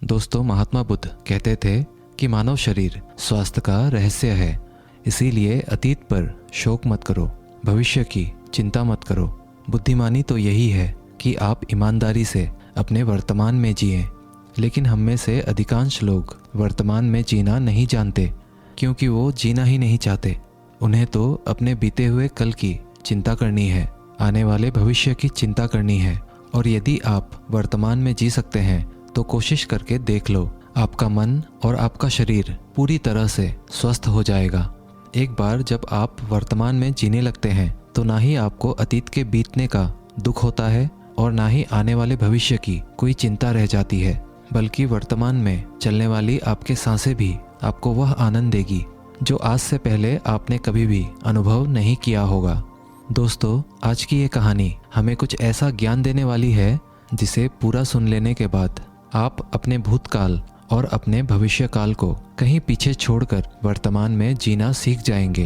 दोस्तों, महात्मा बुद्ध कहते थे कि मानव शरीर स्वास्थ्य का रहस्य है। इसीलिए अतीत पर शोक मत करो, भविष्य की चिंता मत करो। बुद्धिमानी तो यही है कि आप ईमानदारी से अपने वर्तमान में जिएं। लेकिन हम में से अधिकांश लोग वर्तमान में जीना नहीं जानते, क्योंकि वो जीना ही नहीं चाहते। उन्हें तो अपने बीते हुए कल की चिंता करनी है, आने वाले भविष्य की चिंता करनी है। और यदि आप वर्तमान में जी सकते हैं तो कोशिश करके देख लो, आपका मन और आपका शरीर पूरी तरह से स्वस्थ हो जाएगा। एक बार जब आप वर्तमान में जीने लगते हैं तो ना ही आपको अतीत के बीतने का दुख होता है और ना ही आने वाले भविष्य की कोई चिंता रह जाती है, बल्कि वर्तमान में चलने वाली आपके सांसें भी आपको वह आनंद देगी जो आज से पहले आपने कभी भी अनुभव नहीं किया होगा। दोस्तों, आज की ये कहानी हमें कुछ ऐसा ज्ञान देने वाली है जिसे पूरा सुन लेने के बाद आप अपने भूतकाल और अपने भविष्य काल को कहीं पीछे छोड़कर वर्तमान में जीना सीख जाएंगे।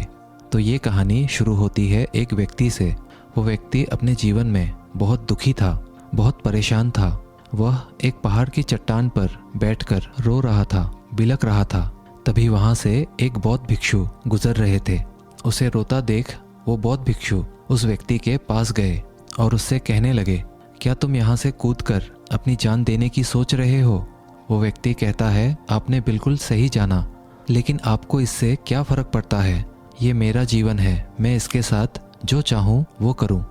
तो ये कहानी शुरू होती है एक व्यक्ति से। वो व्यक्ति अपने जीवन में बहुत दुखी था, बहुत परेशान था। वह एक पहाड़ की चट्टान पर बैठकर रो रहा था, बिलख रहा था। तभी वहाँ से एक बौद्ध भिक्षु गुजर रहे थे। उसे रोता देख वो बौद्ध भिक्षु उस व्यक्ति के पास गए और उससे कहने लगे, क्या तुम यहाँ से कूदकर अपनी जान देने की सोच रहे हो? वो व्यक्ति कहता है, आपने बिल्कुल सही जाना, लेकिन आपको इससे क्या फ़र्क पड़ता है? ये मेरा जीवन है, मैं इसके साथ जो चाहूँ वो करूँ।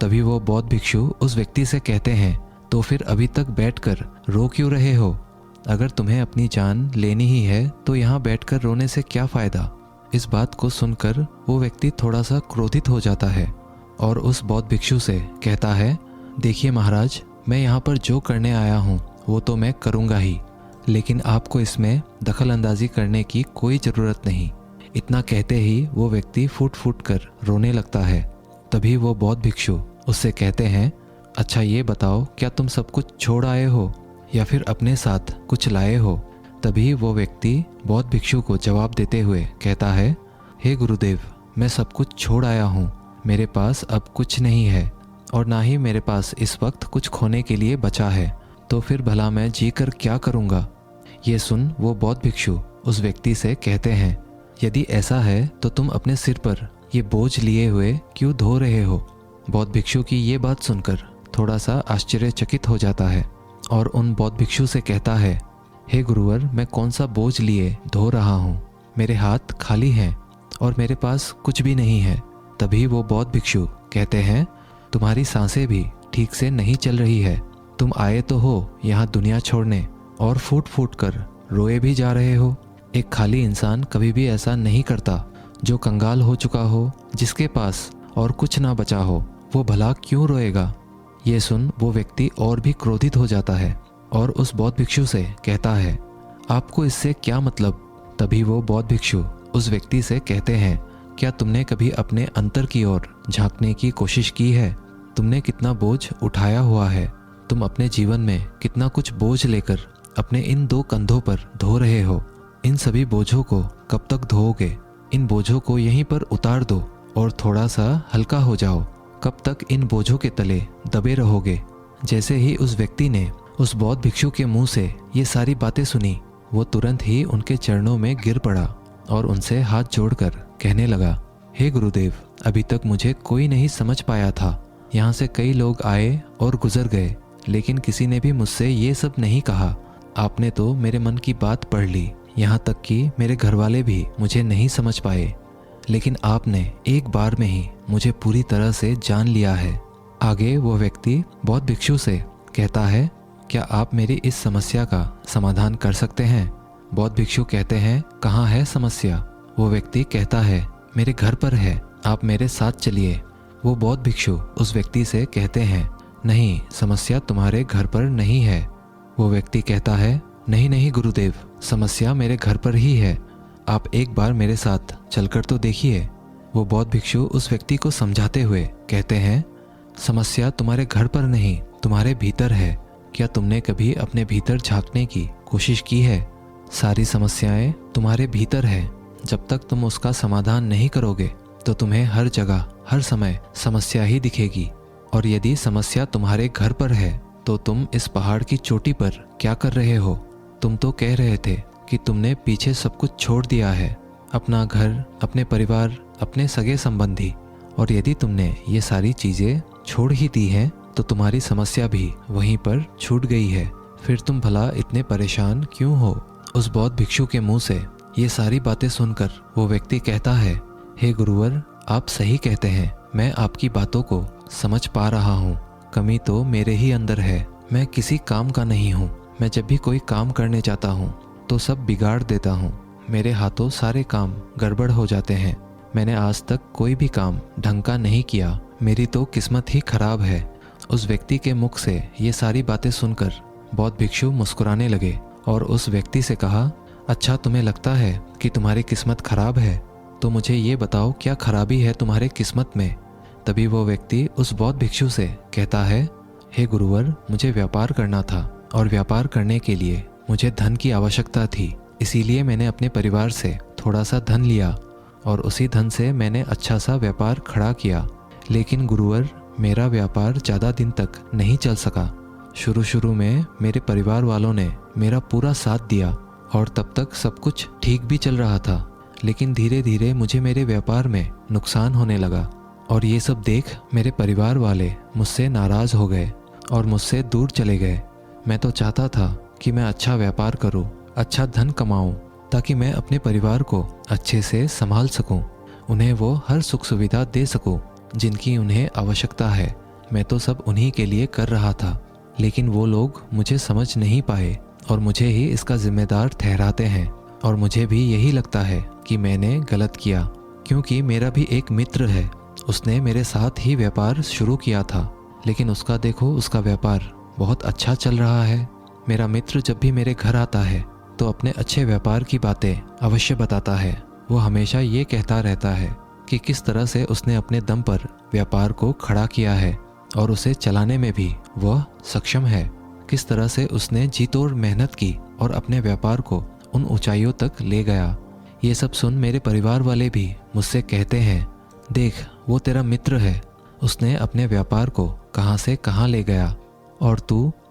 तभी वो बौद्ध भिक्षु उस व्यक्ति से कहते हैं, तो फिर अभी तक बैठकर रो क्यों रहे हो? अगर तुम्हें अपनी जान लेनी ही है तो यहाँ बैठकर रोने से क्या फ़ायदा? इस बात को सुनकर वो व्यक्ति थोड़ा सा क्रोधित हो जाता है और उस बौद्ध भिक्षु से कहता है, देखिए महाराज, मैं यहाँ पर जो करने आया हूँ वो तो मैं करूँगा ही, लेकिन आपको इसमें दखल अंदाजी करने की कोई ज़रूरत नहीं। इतना कहते ही वो व्यक्ति फूट फूट कर रोने लगता है। तभी वो बौद्ध भिक्षु उससे कहते हैं, अच्छा ये बताओ, क्या तुम सब कुछ छोड़ आए हो या फिर अपने साथ कुछ लाए हो? तभी वो व्यक्ति बौद्ध भिक्षु को जवाब देते हुए कहता है, हे गुरुदेव, मैं सब कुछ छोड़ आया हूँ। मेरे पास अब कुछ नहीं है और ना ही मेरे पास इस वक्त कुछ खोने के लिए बचा है, तो फिर भला मैं जी कर क्या करूँगा? ये सुन वो बौद्ध भिक्षु उस व्यक्ति से कहते हैं, यदि ऐसा है तो तुम अपने सिर पर ये बोझ लिए हुए क्यों धो रहे हो? बौद्ध भिक्षु की ये बात सुनकर थोड़ा सा आश्चर्यचकित हो जाता है और उन बौद्ध भिक्षु से कहता है, हे गुरुवर, मैं कौन सा बोझ लिए धो रहा हूँ? मेरे हाथ खाली हैं और मेरे पास कुछ भी नहीं है। तभी वो बौद्ध भिक्षु कहते हैं, तुम्हारी सांसें भी ठीक से नहीं चल रही है। तुम आए तो हो यहाँ दुनिया छोड़ने और फूट फूट कर रोए भी जा रहे हो। एक खाली इंसान कभी भी ऐसा नहीं करता। जो कंगाल हो चुका हो, जिसके पास और कुछ ना बचा हो, वो भला क्यों रोएगा? ये सुन वो व्यक्ति और भी क्रोधित हो जाता है और उस बौद्ध भिक्षु से कहता है, आपको इससे क्या मतलब? तभी वो बौद्ध भिक्षु उस व्यक्ति से कहते हैं, क्या तुमने कभी अपने अंतर की ओर झांकने की कोशिश की है? तुमने कितना बोझ उठाया हुआ है? तुम अपने जीवन में कितना कुछ बोझ लेकर अपने इन दो कंधों पर धो रहे हो? इन सभी बोझों को कब तक धोओगे? इन बोझों को यहीं पर उतार दो और थोड़ा सा हल्का हो जाओ। कब तक इन बोझों के तले दबे रहोगे? जैसे ही उस व्यक्ति ने उस बौद्ध भिक्षु के मुंह से ये सारी बातें सुनी, वो तुरंत ही उनके चरणों में गिर पड़ा और उनसे हाथ जोड़कर कहने लगा, हे गुरुदेव, अभी तक मुझे कोई नहीं समझ पाया था। यहाँ से कई लोग आए और गुजर गए, लेकिन किसी ने भी मुझसे ये सब नहीं कहा। आपने तो मेरे मन की बात पढ़ ली, यहाँ तक कि मेरे घर वाले भी मुझे नहीं समझ पाए, लेकिन आपने एक बार में ही मुझे पूरी तरह से जान लिया है। आगे वो व्यक्ति बौद्ध भिक्षु से कहता है, क्या आप मेरी इस समस्या का समाधान कर सकते हैं? बौद्ध भिक्षु कहते हैं, कहाँ है समस्या? वो व्यक्ति कहता है, मेरे घर पर है, आप मेरे साथ चलिए। वो बौद्ध भिक्षु उस व्यक्ति से कहते हैं, नहीं, समस्या तुम्हारे घर पर नहीं है। वो व्यक्ति कहता है, नहीं नहीं गुरुदेव, समस्या मेरे घर पर ही है। आप एक बार मेरे साथ चलकर तो देखिए। वो बौद्ध भिक्षु उस व्यक्ति को समझाते हुए कहते हैं, समस्या तुम्हारे घर पर नहीं, तुम्हारे भीतर है। क्या तुमने कभी अपने भीतर झांकने की कोशिश की है? सारी समस्याएं तुम्हारे भीतर है। जब तक तुम उसका समाधान नहीं करोगे तो तुम्हें हर जगह हर समय समस्या ही दिखेगी। और यदि समस्या तुम्हारे घर पर है तो तुम इस पहाड़ की चोटी पर क्या कर रहे हो? तुम तो कह रहे थे कि तुमने पीछे सब कुछ छोड़ दिया है, अपना घर, अपने परिवार, अपने सगे संबंधी, और यदि तुमने ये सारी चीज़ें छोड़ ही दी हैं तो तुम्हारी समस्या भी वहीं पर छूट गई है। फिर तुम भला इतने परेशान क्यों हो? उस बौद्ध भिक्षु के मुंह से ये सारी बातें सुनकर वो व्यक्ति कहता है, हे गुरुवर, आप सही कहते हैं, मैं आपकी बातों को समझ पा रहा हूँ। कमी तो मेरे ही अंदर है, मैं किसी काम का नहीं हूँ। मैं जब भी कोई काम करने जाता हूँ तो सब बिगाड़ देता हूँ। मेरे हाथों सारे काम गड़बड़ हो जाते हैं। मैंने आज तक कोई भी काम ढंग का नहीं किया। मेरी तो किस्मत ही खराब है। उस व्यक्ति के मुख से ये सारी बातें सुनकर बौद्ध भिक्षु मुस्कुराने लगे और उस व्यक्ति से कहा, अच्छा, तुम्हें लगता है कि तुम्हारी किस्मत खराब है, तो मुझे ये बताओ क्या खराबी है तुम्हारे किस्मत में? तभी वो व्यक्ति उस बौद्ध भिक्षु से कहता है, हे गुरुवर, मुझे व्यापार करना था और व्यापार करने के लिए मुझे धन की आवश्यकता थी। इसीलिए मैंने अपने परिवार से थोड़ा सा धन लिया और उसी धन से मैंने अच्छा सा व्यापार खड़ा किया। लेकिन गुरुवर, मेरा व्यापार ज़्यादा दिन तक नहीं चल सका। शुरू में मेरे परिवार वालों ने मेरा पूरा साथ दिया और तब तक सब कुछ ठीक भी चल रहा था, लेकिन धीरे धीरे मुझे मेरे व्यापार में नुकसान होने लगा और ये सब देख मेरे परिवार वाले मुझसे नाराज़ हो गए और मुझसे दूर चले गए। मैं तो चाहता था कि मैं अच्छा व्यापार करूं, अच्छा धन कमाऊं, ताकि मैं अपने परिवार को अच्छे से संभाल सकूं, उन्हें वो हर सुख सुविधा दे सकूं जिनकी उन्हें आवश्यकता है। मैं तो सब उन्हीं के लिए कर रहा था, लेकिन वो लोग मुझे समझ नहीं पाए और मुझे ही इसका जिम्मेदार ठहराते हैं। और मुझे भी यही लगता है कि मैंने गलत किया, क्योंकि मेरा भी एक मित्र है, उसने मेरे साथ ही व्यापार शुरू किया था, लेकिन उसका देखो, उसका व्यापार बहुत अच्छा चल रहा है। मेरा मित्र जब भी मेरे घर आता है तो अपने अच्छे व्यापार की बातें अवश्य बताता है। वो हमेशा ये कहता रहता है कि किस तरह से उसने अपने दम पर व्यापार को खड़ा किया है और उसे चलाने में भी वह सक्षम है। किस तरह से उसने जी तोड़ मेहनत की और अपने व्यापार को उन ऊंचाइयों तक ले गया। ये सब सुन मेरे परिवार वाले भी मुझसे कहते हैं, देख, वो तेरा मित्र है, उसने अपने व्यापार को कहाँ से कहाँ ले गया, और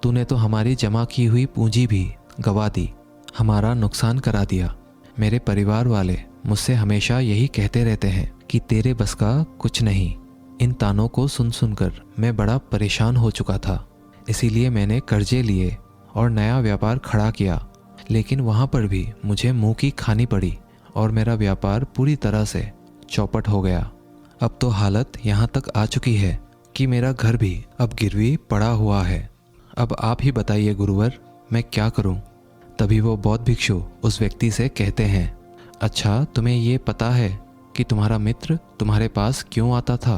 तूने तो हमारी जमा की हुई पूंजी भी गवा दी, हमारा नुकसान करा दिया। मेरे परिवार वाले मुझसे हमेशा यही कहते रहते हैं कि तेरे बस का कुछ नहीं। इन तानों को सुन सुनकर मैं बड़ा परेशान हो चुका था। इसीलिए मैंने कर्जे लिए और नया व्यापार खड़ा किया, लेकिन वहाँ पर भी मुझे मुंह की खानी पड़ी और मेरा व्यापार पूरी तरह से चौपट हो गया। अब तो हालत यहाँ तक आ चुकी है कि मेरा घर भी अब गिरवी पड़ा हुआ है। अब आप ही बताइए गुरुवर, मैं क्या करूँ? तभी वो बौद्ध भिक्षु उस व्यक्ति से कहते हैं, अच्छा, तुम्हें ये पता है कि तुम्हारा मित्र तुम्हारे पास क्यों आता था?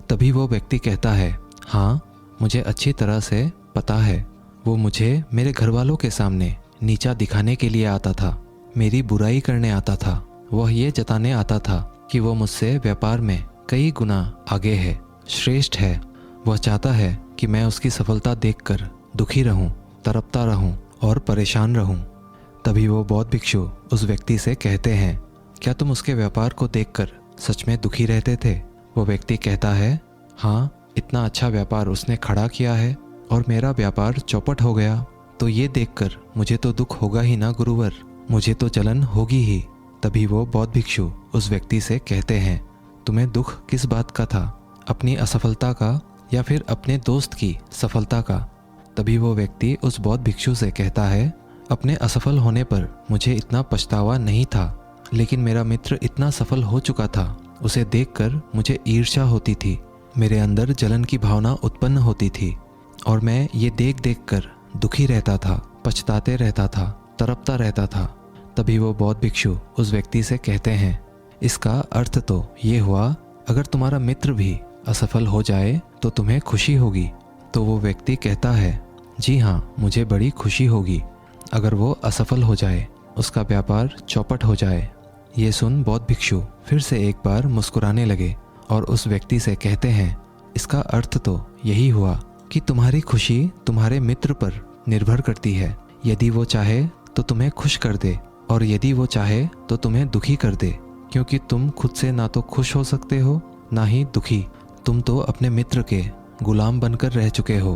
तभी वो व्यक्ति कहता है, हाँ, मुझे अच्छी तरह से पता है। वो मुझे मेरे घर वालों के सामने नीचा दिखाने के लिए आता था, मेरी बुराई करने आता था। वह ये जताने आता था कि वो मुझसे व्यापार में कई गुना आगे है, श्रेष्ठ है। वह चाहता है कि मैं उसकी सफलता देखकर दुखी रहूं, तड़पता रहूं और परेशान रहूं। तभी वो बौद्ध भिक्षु उस व्यक्ति से कहते हैं, क्या तुम उसके व्यापार को देखकर सच में दुखी रहते थे? वो व्यक्ति कहता है, हाँ, इतना अच्छा व्यापार उसने खड़ा किया है और मेरा व्यापार चौपट हो गया, तो ये देखकर मुझे तो दुख होगा ही ना गुरुवर, मुझे तो जलन होगी ही। तभी वो बौद्ध भिक्षु उस व्यक्ति से कहते हैं, तुम्हें दुख किस बात का था, अपनी असफलता का या फिर अपने दोस्त की सफलता का? तभी वो व्यक्ति उस बौद्ध भिक्षु से कहता है, अपने असफल होने पर मुझे इतना पछतावा नहीं था, लेकिन मेरा मित्र इतना सफल हो चुका था, उसे देखकर मुझे ईर्ष्या होती थी, मेरे अंदर जलन की भावना उत्पन्न होती थी और मैं ये देख देख कर दुखी रहता था, पछताते रहता था, तड़पता रहता था। तभी वो बौद्ध भिक्षु उस व्यक्ति से कहते हैं, इसका अर्थ तो ये हुआ, अगर तुम्हारा मित्र भी असफल हो जाए तो तुम्हें खुशी होगी। तो वो व्यक्ति कहता है, जी हाँ, मुझे बड़ी खुशी होगी अगर वो असफल हो जाए, उसका व्यापार चौपट हो जाए। ये सुन बौद्ध भिक्षु फिर से एक बार मुस्कुराने लगे और उस व्यक्ति से कहते हैं, इसका अर्थ तो यही हुआ कि तुम्हारी खुशी तुम्हारे मित्र पर निर्भर करती है। यदि वो चाहे तो तुम्हें खुश कर दे और यदि वो चाहे तो तुम्हें दुखी कर दे, क्योंकि तुम खुद से ना तो खुश हो सकते हो ना ही दुखी। तुम तो अपने मित्र के गुलाम बनकर रह चुके हो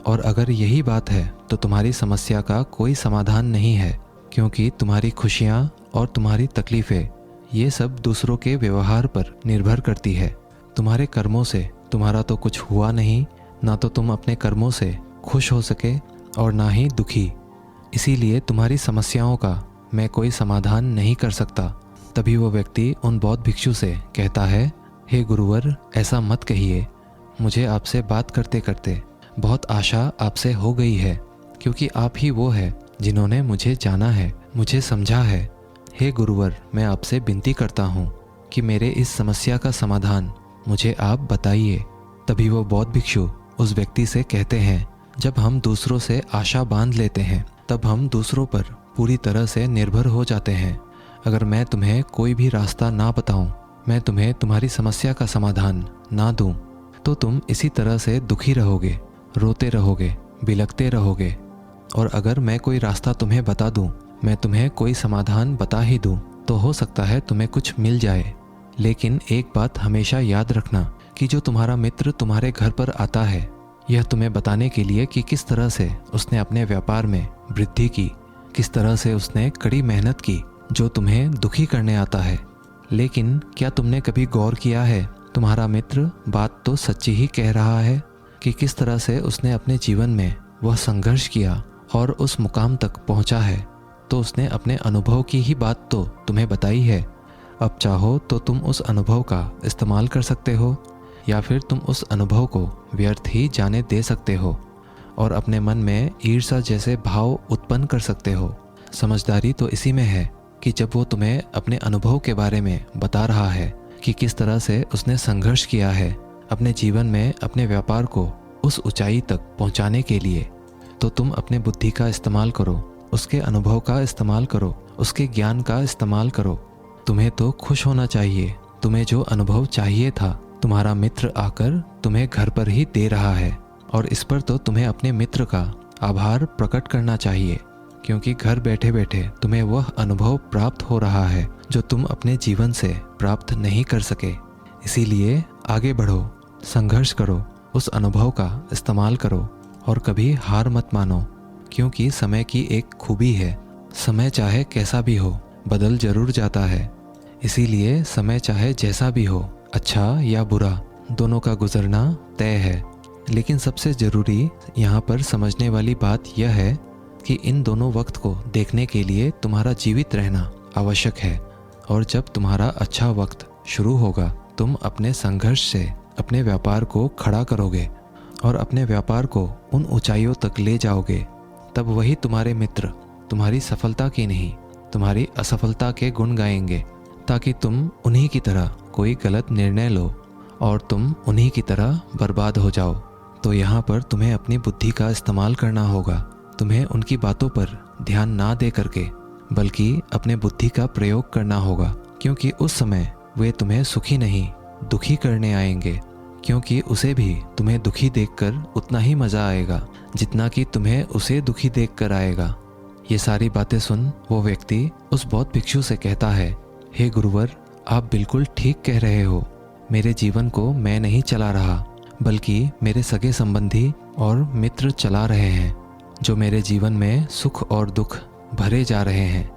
और अगर यही बात है तो तुम्हारी समस्या का कोई समाधान नहीं है, क्योंकि तुम्हारी खुशियाँ और तुम्हारी तकलीफ़ें ये सब दूसरों के व्यवहार पर निर्भर करती है। तुम्हारे कर्मों से तुम्हारा तो कुछ हुआ नहीं, ना तो तुम अपने कर्मों से खुश हो सके और ना ही दुखी। इसीलिए तुम्हारी समस्याओं का मैं कोई समाधान नहीं कर सकता। तभी वो व्यक्ति उन बौद्ध भिक्षु से कहता है, हे गुरुवर, ऐसा मत कहिए। मुझे आपसे बात करते करते बहुत आशा आपसे हो गई है, क्योंकि आप ही वो है जिन्होंने मुझे जाना है, मुझे समझा है। हे गुरुवर, मैं आपसे विनती करता हूँ कि मेरे इस समस्या का समाधान मुझे आप बताइए। तभी वो बौद्ध भिक्षु उस व्यक्ति से कहते हैं, जब हम दूसरों से आशा बांध लेते हैं तब हम दूसरों पर पूरी तरह से निर्भर हो जाते हैं। अगर मैं तुम्हें कोई भी रास्ता ना बताऊं, मैं तुम्हें तुम्हारी समस्या का समाधान ना दूं, तो तुम इसी तरह से दुखी रहोगे, रोते रहोगे, बिलखते रहोगे। और अगर मैं कोई रास्ता तुम्हें बता दूं, मैं तुम्हें कोई समाधान बता ही दूं, तो हो सकता है तुम्हें कुछ मिल जाए। लेकिन एक बात हमेशा याद रखना कि जो तुम्हारा मित्र तुम्हारे घर पर आता है, यह तुम्हें बताने के लिए कि किस तरह से उसने अपने व्यापार में वृद्धि की, किस तरह से उसने कड़ी मेहनत की, जो तुम्हें दुखी करने आता है। लेकिन क्या तुमने कभी गौर किया है, तुम्हारा मित्र बात तो सच्ची ही कह रहा है कि किस तरह से उसने अपने जीवन में वह संघर्ष किया और उस मुकाम तक पहुंचा है। तो उसने अपने अनुभव की ही बात तो तुम्हें बताई है। अब चाहो तो तुम उस अनुभव का इस्तेमाल कर सकते हो, या फिर तुम उस अनुभव को व्यर्थ ही जाने दे सकते हो और अपने मन में ईर्ष्या जैसे भाव उत्पन्न कर सकते हो। समझदारी तो इसी में है कि जब वो तुम्हें अपने अनुभव के बारे में बता रहा है कि किस तरह से उसने संघर्ष किया है अपने जीवन में अपने व्यापार को उस ऊंचाई तक पहुंचाने के लिए, तो तुम अपने बुद्धि का इस्तेमाल करो, उसके अनुभव का इस्तेमाल करो, उसके ज्ञान का इस्तेमाल करो। तुम्हें तो खुश होना चाहिए। तुम्हें जो अनुभव चाहिए था तुम्हारा मित्र आकर तुम्हें घर पर ही दे रहा है, और इस पर तो तुम्हें अपने मित्र का आभार प्रकट करना चाहिए, क्योंकि घर बैठे बैठे तुम्हें वह अनुभव प्राप्त हो रहा है जो तुम अपने जीवन से प्राप्त नहीं कर सके। इसीलिए आगे बढ़ो, संघर्ष करो, उस अनुभव का इस्तेमाल करो और कभी हार मत मानो, क्योंकि समय की एक खूबी है, समय चाहे कैसा भी हो बदल जरूर जाता है। इसीलिए समय चाहे जैसा भी हो, अच्छा या बुरा, दोनों का गुजरना तय है। लेकिन सबसे ज़रूरी यहाँ पर समझने वाली बात यह है कि इन दोनों वक्त को देखने के लिए तुम्हारा जीवित रहना आवश्यक है। और जब तुम्हारा अच्छा वक्त शुरू होगा, तुम अपने संघर्ष से अपने व्यापार को खड़ा करोगे और अपने व्यापार को उन ऊंचाइयों तक ले जाओगे। तब वही तुम्हारे मित्र तुम्हारी सफलता की नहीं, तुम्हारी असफलता के गुण गाएंगे, ताकि तुम उन्हीं की तरह कोई गलत निर्णय लो और तुम उन्हीं की तरह बर्बाद हो जाओ। तो यहाँ पर तुम्हें अपनी बुद्धि का इस्तेमाल करना होगा। तुम्हें उनकी बातों पर ध्यान ना दे करके बल्कि अपने बुद्धि का प्रयोग करना होगा, क्योंकि उस समय वे तुम्हें सुखी नहीं दुखी करने आएंगे, क्योंकि उसे भी तुम्हें दुखी देखकर उतना ही मज़ा आएगा जितना कि तुम्हें उसे दुखी देखकर आएगा। ये सारी बातें सुन वो व्यक्ति उस बौद्ध भिक्षु से कहता है, हे गुरुवर, आप बिल्कुल ठीक कह रहे हो। मेरे जीवन को मैं नहीं चला रहा, बल्कि मेरे सगे संबंधी और मित्र चला रहे हैं, जो मेरे जीवन में सुख और दुख भरे जा रहे हैं।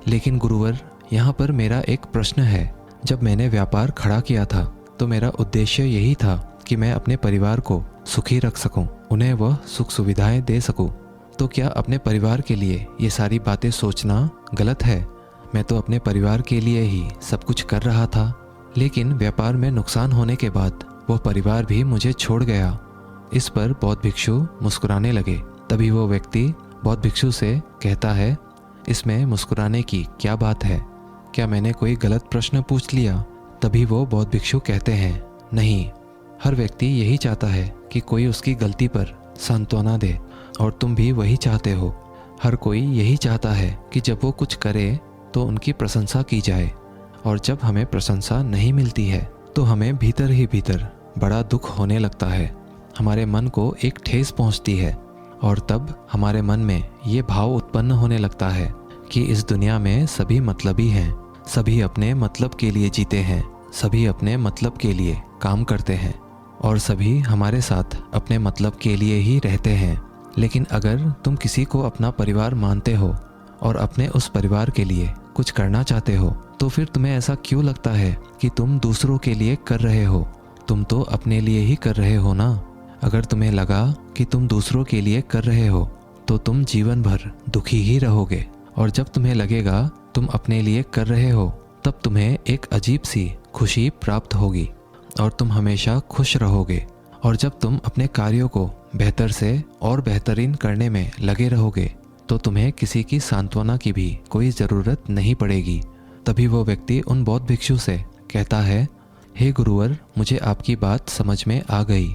लेकिन गुरुवर, यहाँ पर मेरा एक प्रश्न है। जब मैंने व्यापार खड़ा किया था तो मेरा उद्देश्य यही था कि मैं अपने परिवार को सुखी रख सकूं, उन्हें वह सुख सुविधाएं दे सकूं। तो क्या अपने परिवार के लिए ये सारी बातें सोचना गलत है? मैं तो अपने परिवार के लिए ही सब कुछ कर रहा था, लेकिन व्यापार में नुकसान होने के बाद वह परिवार भी मुझे छोड़ गया। इस पर बौद्ध भिक्षु मुस्कुराने लगे। तभी वो व्यक्ति बौद्ध भिक्षु से कहता है, इसमें मुस्कुराने की क्या बात है? क्या मैंने कोई गलत प्रश्न पूछ लिया? तभी वो बौद्ध भिक्षु कहते हैं, नहीं, हर व्यक्ति यही चाहता है कि कोई उसकी गलती पर सांत्वना दे, और तुम भी वही चाहते हो। हर कोई यही चाहता है कि जब वो कुछ करे तो उनकी प्रशंसा की जाए, और जब हमें प्रशंसा नहीं मिलती है तो हमें भीतर ही भीतर बड़ा दुख होने लगता है। हमारे मन को एक ठेस पहुंचती है, और तब हमारे मन में ये भाव उत्पन्न होने लगता है कि इस दुनिया में सभी मतलबी हैं, सभी अपने मतलब के लिए जीते हैं, सभी अपने मतलब के लिए काम करते हैं, और सभी हमारे साथ अपने मतलब के लिए ही रहते हैं। लेकिन अगर तुम किसी को अपना परिवार मानते हो और अपने उस परिवार के लिए कुछ करना चाहते हो, तो फिर तुम्हें ऐसा क्यों लगता है कि तुम दूसरों के लिए कर रहे हो? तुम तो अपने लिए ही कर रहे हो ना। अगर तुम्हें लगा कि तुम दूसरों के लिए कर रहे हो तो तुम जीवन भर दुखी ही रहोगे, और जब तुम्हें लगेगा तुम अपने लिए कर रहे हो तब तुम्हें एक अजीब सी खुशी प्राप्त होगी और तुम हमेशा खुश रहोगे। और जब तुम अपने कार्यों को बेहतर से और बेहतरीन करने में लगे रहोगे तो तुम्हें किसी की सांत्वना की भी कोई ज़रूरत नहीं पड़ेगी। तभी वो व्यक्ति उन बौद्ध भिक्षु से कहता है, हे गुरुवर, मुझे आपकी बात समझ में आ गई।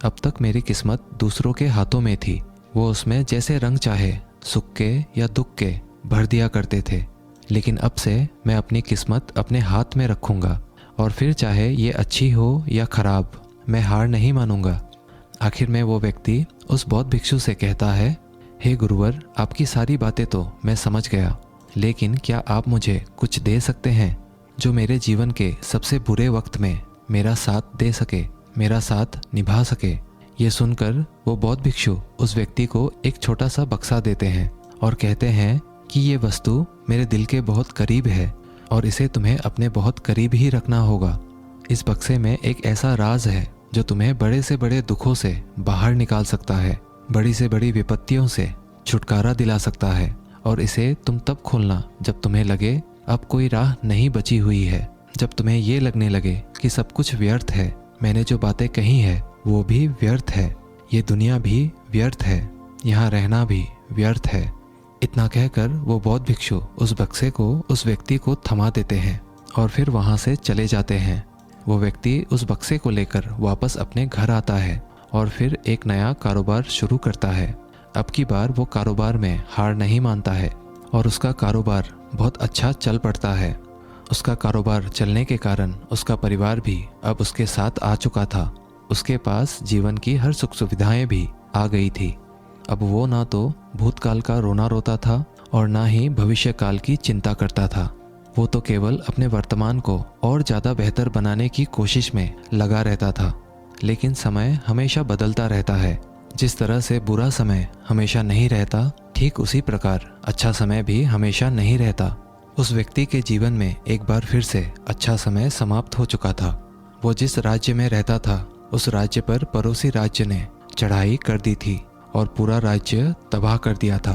अब तक मेरी किस्मत दूसरों के हाथों में थी। वो उसमें जैसे रंग चाहे सुख के या दुख के भर दिया करते थे, लेकिन अब से मैं अपनी किस्मत अपने हाथ में रखूँगा और फिर चाहे ये अच्छी हो या खराब, मैं हार नहीं मानूंगा। आखिर में वो व्यक्ति उस बौद्ध भिक्षु से कहता है, हे गुरुवर, आपकी सारी बातें तो मैं समझ गया, लेकिन क्या आप मुझे कुछ दे सकते हैं जो मेरे जीवन के सबसे बुरे वक्त में मेरा साथ दे सके, मेरा साथ निभा सके? ये सुनकर वो बौद्ध भिक्षु उस व्यक्ति को एक छोटा सा बक्सा देते हैं और कहते हैं कि ये वस्तु मेरे दिल के बहुत करीब है और इसे तुम्हें अपने बहुत करीब ही रखना होगा। इस बक्से में एक ऐसा राज है जो तुम्हें बड़े से बड़े दुखों से बाहर निकाल सकता है, बड़ी से बड़ी विपत्तियों से छुटकारा दिला सकता है, और इसे तुम तब खोलना जब तुम्हें लगे अब कोई राह नहीं बची हुई है, जब तुम्हें ये लगने लगे कि सब कुछ व्यर्थ है, मैंने जो बातें कही है वो भी व्यर्थ है, ये दुनिया भी व्यर्थ है, यहाँ रहना भी व्यर्थ है। इतना कहकर वो बौद्ध भिक्षु उस बक्से को उस व्यक्ति को थमा देते हैं और फिर वहाँ से चले जाते हैं। वो व्यक्ति उस बक्से को लेकर वापस अपने घर आता है और फिर एक नया कारोबार शुरू करता है। अब की बार वो कारोबार में हार नहीं मानता है और उसका कारोबार बहुत अच्छा चल पड़ता है। उसका कारोबार चलने के कारण उसका परिवार भी अब उसके साथ आ चुका था। उसके पास जीवन की हर सुख सुविधाएं भी आ गई थी। अब वो ना तो भूतकाल का रोना रोता था और ना ही भविष्य काल की चिंता करता था। वो तो केवल अपने वर्तमान को और ज़्यादा बेहतर बनाने की कोशिश में लगा रहता था। लेकिन समय हमेशा बदलता रहता है। जिस तरह से बुरा समय हमेशा नहीं रहता, ठीक उसी प्रकार अच्छा समय भी हमेशा नहीं रहता। उस व्यक्ति के जीवन में एक बार फिर से अच्छा समय समाप्त हो चुका था। वो जिस राज्य में रहता था उस राज्य पर पड़ोसी राज्य ने चढ़ाई कर दी थी और पूरा राज्य तबाह कर दिया था।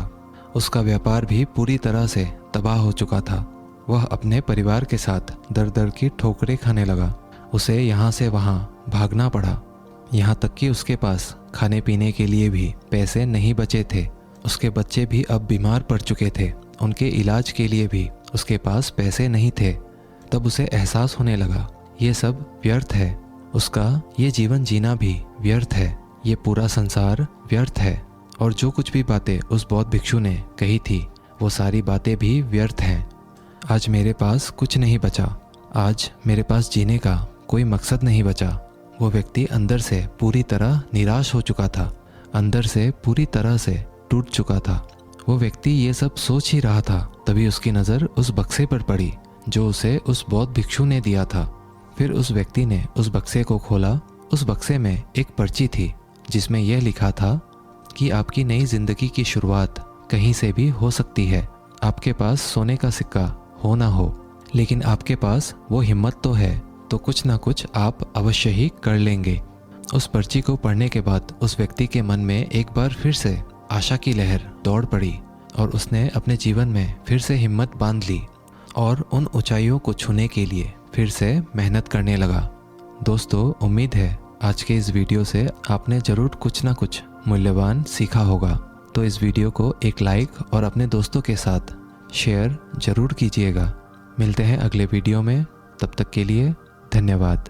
उसका व्यापार भी पूरी तरह से तबाह हो चुका था। वह अपने परिवार के साथ दर दर की ठोकरें खाने लगा। उसे यहाँ से वहाँ भागना पड़ा, यहाँ तक कि उसके पास खाने पीने के लिए भी पैसे नहीं बचे थे। उसके बच्चे भी अब बीमार पड़ चुके थे, उनके इलाज के लिए भी उसके पास पैसे नहीं थे। तब उसे एहसास होने लगा ये सब व्यर्थ है, उसका ये जीवन जीना भी व्यर्थ है, ये पूरा संसार व्यर्थ है, और जो कुछ भी बातें उस बौद्ध भिक्षु ने कही थी वो सारी बातें भी व्यर्थ हैं। आज मेरे पास कुछ नहीं बचा, आज मेरे पास जीने का कोई मकसद नहीं बचा। वो व्यक्ति अंदर से पूरी तरह निराश हो चुका था, अंदर से पूरी तरह से टूट चुका था। वो व्यक्ति ये सब सोच ही रहा था, तभी उसकी नज़र उस बक्से पर पड़ी जो उसे उस बौद्ध भिक्षु ने दिया था। फिर उस व्यक्ति ने उस बक्से को खोला। उस बक्से में एक पर्ची थी जिसमें यह लिखा था कि आपकी नई जिंदगी की शुरुआत कहीं से भी हो सकती है। आपके पास सोने का सिक्का हो ना हो, लेकिन आपके पास वो हिम्मत तो है, तो कुछ ना कुछ आप अवश्य ही कर लेंगे। उस पर्ची को पढ़ने के बाद उस व्यक्ति के मन में एक बार फिर से आशा की लहर दौड़ पड़ी और उसने अपने जीवन में फिर से हिम्मत बांध ली और उन ऊंचाइयों को छूने के लिए फिर से मेहनत करने लगा। दोस्तों, उम्मीद है आज के इस वीडियो से आपने ज़रूर कुछ ना कुछ मूल्यवान सीखा होगा। तो इस वीडियो को एक लाइक और अपने दोस्तों के साथ शेयर ज़रूर कीजिएगा। मिलते हैं अगले वीडियो में, तब तक के लिए धन्यवाद।